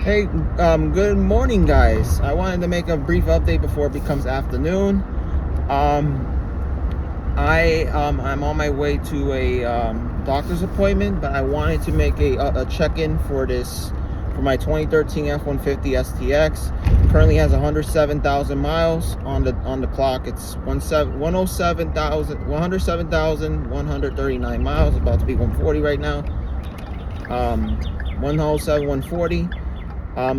Hey, good morning, guys. I wanted to make a brief update before it becomes afternoon. I'm on my way to a doctor's appointment, but I wanted to make a check-in for my 2013 F150 STX. Currently has 107,000 miles on the clock. It's 107,139 miles. About to be 140 right now. 107, 140.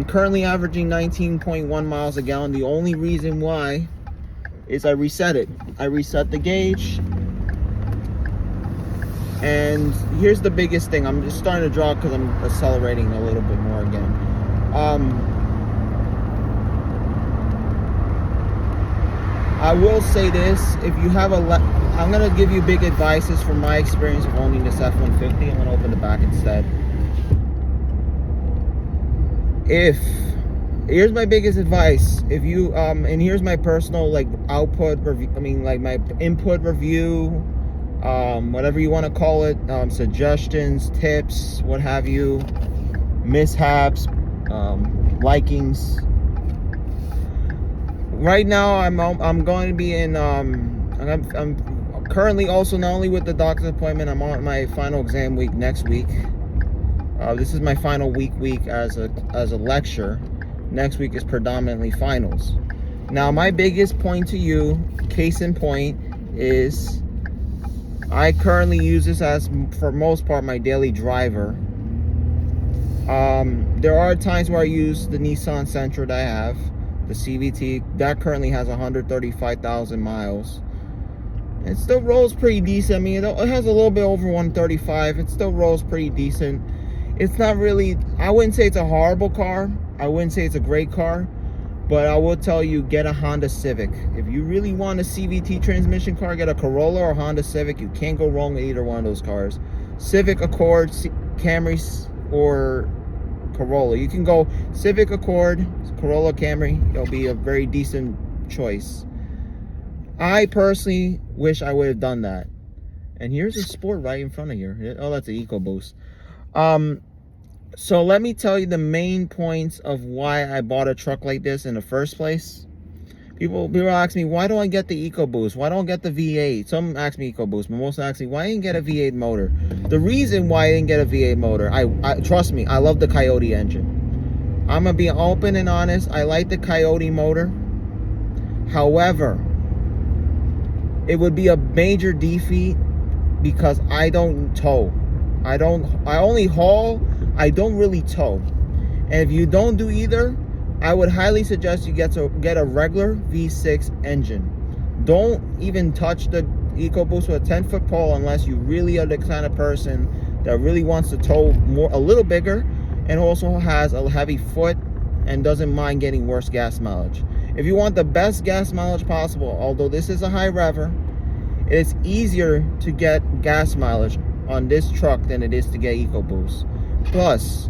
Currently averaging 19.1 miles a gallon. The only reason why is I reset it. I reset the gauge. And here's the biggest thing. I'm just starting to draw because I'm accelerating a little bit more again. I will say this. If you have I'm going to give you big advices from my experience of owning this F-150. I'm going to open the back instead. Here's my biggest advice. If you and here's my personal output review, my input review, whatever you want to call it, suggestions, tips, what have you, mishaps, likings. Right now I'm going to be in I'm currently also not only with the doctor's appointment, I'm on my final exam week next week. This is my final week as a lecture. Next week is predominantly finals. Now, my biggest point to you, case in point, is I currently use this as, for most part, my daily driver. There are times where I use the Nissan Sentra that I have, the CVT. That currently has 135,000 miles. It still rolls pretty decent. I mean, it has a little bit over 135. It still rolls pretty decent. It's not really, I wouldn't say it's a horrible car. I wouldn't say it's a great car. But I will tell you, get a Honda Civic. If you really want a CVT transmission car, get a Corolla or Honda Civic. You can't go wrong with either one of those cars. Civic, Accord, Camry, or Corolla. You can go Civic, Accord, Corolla, Camry. It'll be a very decent choice. I personally wish I would have done that. And here's a Sport right in front of here. Oh, that's an EcoBoost. So let me tell you the main points of why I bought a truck like this in the first place. People ask me, why don't I get the EcoBoost? Why don't I get the V8? Some ask me EcoBoost, but most ask me, why didn't I get a V8 motor? The reason why I didn't get a V8 motor, I trust me, I love the Coyote engine. I'm gonna be open and honest. I like the Coyote motor. However, it would be a major defeat because I don't tow. I only haul. I don't really tow. And if you don't do either, I would highly suggest you get a regular V6 engine. Don't even touch the EcoBoost with a 10-foot pole unless you really are the kind of person that really wants to tow a little bigger and also has a heavy foot and doesn't mind getting worse gas mileage. If you want the best gas mileage possible, although this is a high rever, it's easier to get gas mileage on this truck than it is to get EcoBoost. Plus,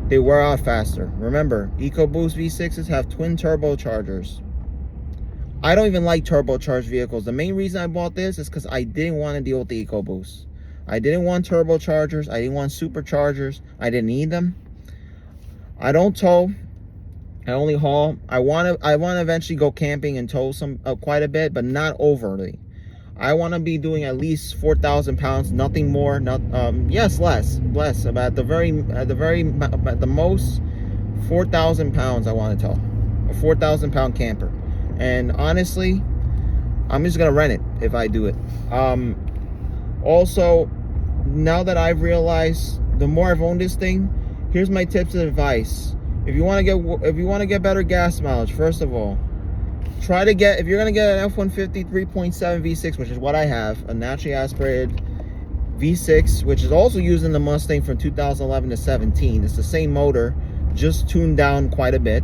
they wear out faster. Remember, EcoBoost V6s have twin turbochargers. I don't even like turbocharged vehicles. The main reason I bought this is because I didn't want to deal with the EcoBoost. I didn't want turbochargers. I didn't want superchargers. I didn't need them. I don't tow. I only haul. I want to eventually go camping and tow quite a bit, but not overly. I want to be doing at least 4,000 pounds, nothing more. Yes, less. But at the most, 4,000 pounds I want to tow. A 4,000 pound camper. And honestly, I'm just gonna rent it if I do it. Also, now that I've realized, the more I've owned this thing, here's my tips and advice. If you want to get better gas mileage, first of all, if you're gonna get an F-150 3.7 V6, which is what I have, a naturally aspirated V6, which is also used in the Mustang from 2011 to 17. It's the same motor, just tuned down quite a bit.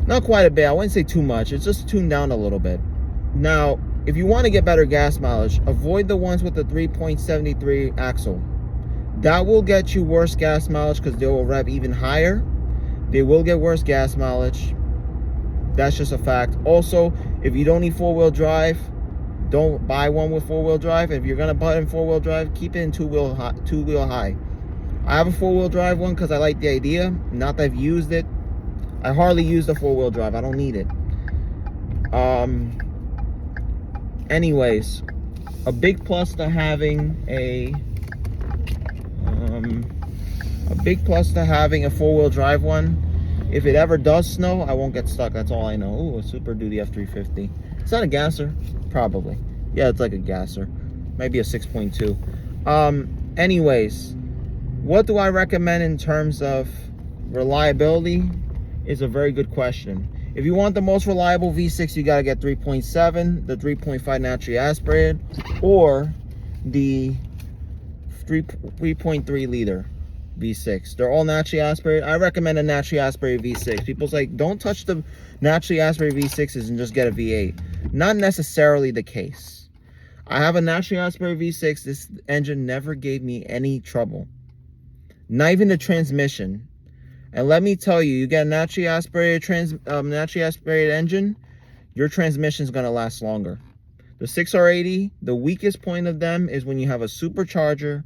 Not quite a bit, I wouldn't say too much. It's just tuned down a little bit. Now, if you want to get better gas mileage, avoid the ones with the 3.73 axle. That will get you worse gas mileage because they will rev even higher. They will get worse gas mileage. That's just a fact. Also, if you don't need four-wheel drive, don't buy one with four-wheel drive. If you're gonna buy in four-wheel drive, keep it in two-wheel high. I have a 4-wheel drive one because I like the idea. Not that I've used it. I hardly use the 4-wheel drive. I don't need it. Anyways, a big plus to having a 4-wheel drive one. If it ever does snow, I won't get stuck. That's all I know. Ooh, a Super Duty F350. It's not a gasser, probably. Yeah, it's like a gasser. Maybe a 6.2. Anyways, what do I recommend in terms of reliability is a very good question. If you want the most reliable V6, you got to get 3.7, the 3.5 naturally aspirated, or the 3.3 liter V6. They're all naturally aspirated. I recommend a naturally aspirated V6. People's like, don't touch the naturally aspirated V6s and just get a V8. Not necessarily the case. I have a naturally aspirated V6. This engine never gave me any trouble. Not even the transmission. And let me tell you, you get a naturally aspirated engine, your transmission is going to last longer. The 6R80, the weakest point of them is when you have a supercharger,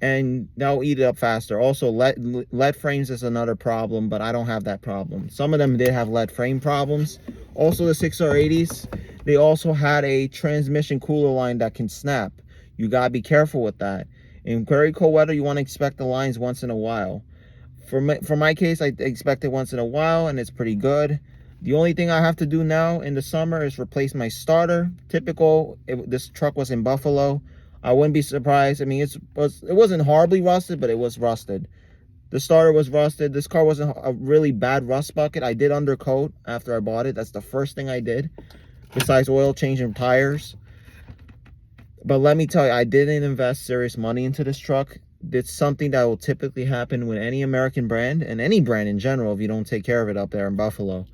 and they'll eat it up faster. Also, lead frames is another problem, but I don't have that problem. Some of them did have lead frame problems. Also, the 6R80s, they also had a transmission cooler line that can snap. You got to be careful with that. In very cold weather, you want to inspect the lines once in a while. For my case, I expect it once in a while, and it's pretty good. The only thing I have to do now in the summer is replace my starter. Typical, this truck was in Buffalo. I wouldn't be surprised. I mean, it wasn't horribly rusted, but it was rusted. The starter was rusted. This car wasn't a really bad rust bucket. I did undercoat after I bought it. That's the first thing I did, besides oil change and tires. But let me tell you, I didn't invest serious money into this truck. It's something that will typically happen with any American brand, and any brand in general, if you don't take care of it up there in Buffalo.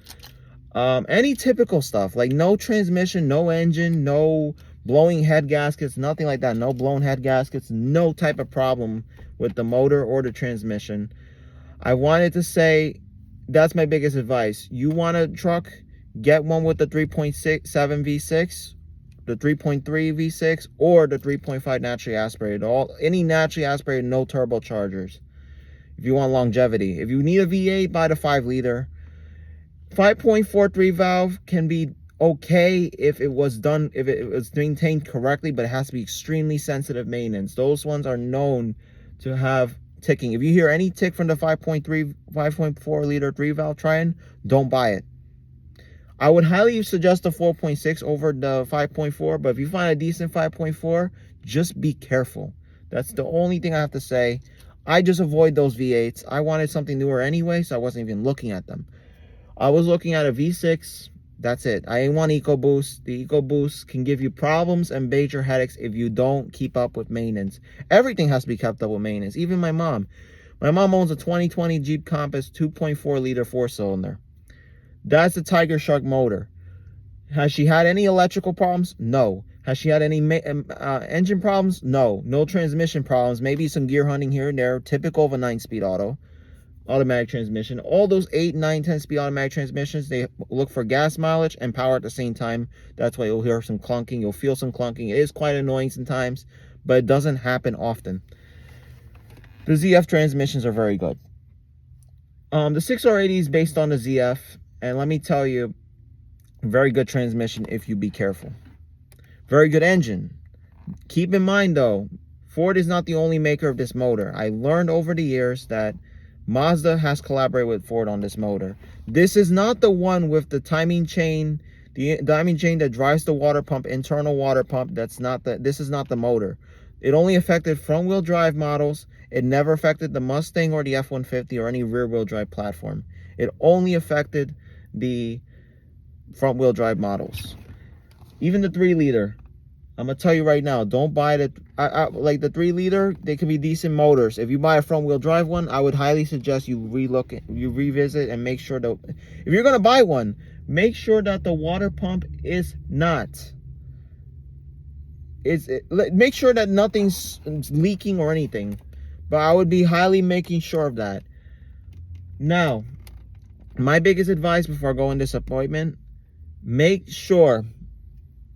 Any typical stuff, like no transmission, no engine, no blowing head gaskets, nothing like that. No blown head gaskets, no type of problem with the motor or the transmission. I wanted to say, that's my biggest advice. You want a truck, get one with the 3.7 V6, the 3.3 V6, or the 3.5 naturally aspirated. Any naturally aspirated, no turbochargers. If you want longevity. If you need a V8, buy the 5 liter. 5.43 valve can be okay if it was maintained correctly, but it has to be extremely sensitive maintenance. Those ones are known to have ticking. If you hear any tick from the 5.4 liter 3 valve Triton, don't buy it. I would highly suggest the 4.6 over the 5.4, but if you find a decent 5.4, just be careful. That's the only thing I have to say. I just avoid those V8s. I wanted something newer anyway, so I wasn't even looking at them. I was looking at a V6. That's it. I didn't want EcoBoost. The EcoBoost can give you problems and major headaches if you don't keep up with maintenance. Everything has to be kept up with maintenance. Even my mom. My mom owns a 2020 Jeep Compass 2.4 liter 4-cylinder. That's a Tiger Shark motor. Has she had any electrical problems? No. Has she had any engine problems? No. No transmission problems. Maybe some gear hunting here and there. Typical of a 9-speed automatic transmission. All those 8, 9, 10-speed automatic transmissions, they look for gas mileage and power at the same time. That's why you'll hear some clunking. You'll feel some clunking. It is quite annoying sometimes, but it doesn't happen often. The ZF transmissions are very good. The 6R80 is based on the ZF. And let me tell you, very good transmission if you be careful. Very good engine. Keep in mind though, Ford is not the only maker of this motor. I learned over the years that Mazda has collaborated with Ford on this motor. This is not the one with the timing chain, the timing chain that drives the water pump, internal water pump. This is not the motor. It only affected front wheel drive models. It never affected the Mustang or the F150 or any rear wheel drive platform. It only affected the front wheel drive models. Even the 3 liter, I'm gonna tell you right now, don't buy like the 3 liter. They can be decent motors. If you buy a front wheel drive one, I would highly suggest you revisit and make sure that if you're gonna buy one, make sure that the water pump is not. Make sure that nothing's leaking or anything. But I would be highly making sure of that. Now, my biggest advice before I go on this appointment, make sure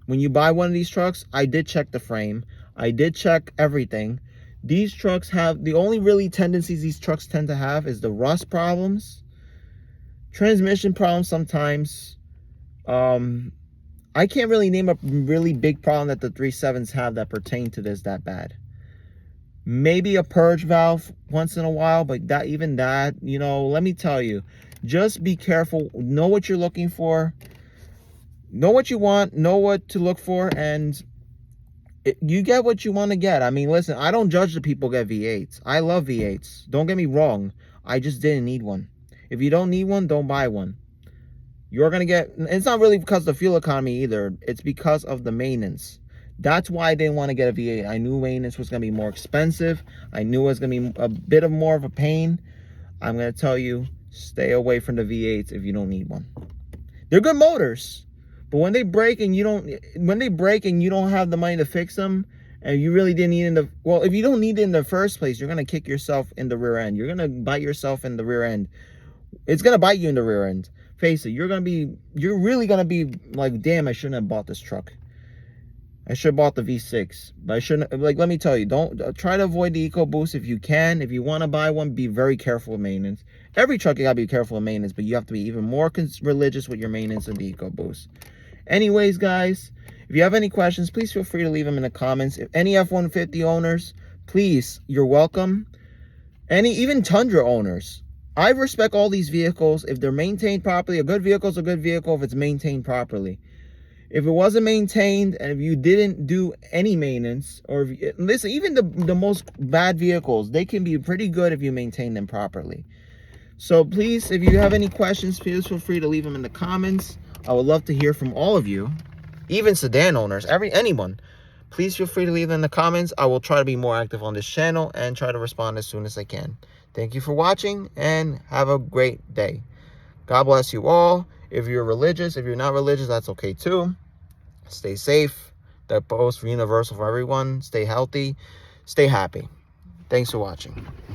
when you buy one of these trucks, I did check the frame. I did check everything. These trucks have, the only really tendencies these trucks tend to have is the rust problems, transmission problems sometimes. I can't really name a really big problem that the 3.7s have that pertain to this that bad. Maybe a purge valve once in a while, but that, even that, you know, let me tell you, just be careful. Know what you're looking for. Know what you want. Know what to look for, and you get what you want to get. I mean, listen, I don't judge the people get V8s. I love V8s. Don't get me wrong. I just didn't need one. If you don't need one, don't buy one. You're going to get, it's not really because of the fuel economy either. It's because of the maintenance. That's why I didn't want to get a V8. I knew maintenance was going to be more expensive. I knew it was going to be a bit of more of a pain. I'm going to tell you, stay away from the V8s if you don't need one. They're good motors. But when they break and you don't have the money to fix them, and you really didn't need it well, if you don't need it in the first place, you're gonna kick yourself in the rear end. You're gonna bite yourself in the rear end. It's gonna bite you in the rear end. Face it, you're really gonna be like, damn, I shouldn't have bought this truck. I should have bought the V6. But I shouldn't, like, let me tell you, don't try to avoid the EcoBoost if you can. If you want to buy one, be very careful with maintenance. Every truck you gotta be careful with maintenance, but you have to be even more religious with your maintenance of the EcoBoost. Anyways, guys, if you have any questions, please feel free to leave them in the comments. If any F-150 owners, please, you're welcome. Even Tundra owners, I respect all these vehicles if they're maintained properly. A good vehicle is a good vehicle if it's maintained properly. If it wasn't maintained, and if you didn't do any maintenance, or if listen, even the most bad vehicles, they can be pretty good if you maintain them properly. So please, if you have any questions, please feel free to leave them in the comments. I would love to hear from all of you, even sedan owners, anyone. Please feel free to leave them in the comments. I will try to be more active on this channel and try to respond as soon as I can. Thank you for watching, and have a great day. God bless you all. If you're religious, if you're not religious, that's okay too. Stay safe. That goes for universal for everyone. Stay healthy. Stay happy. Thanks for watching.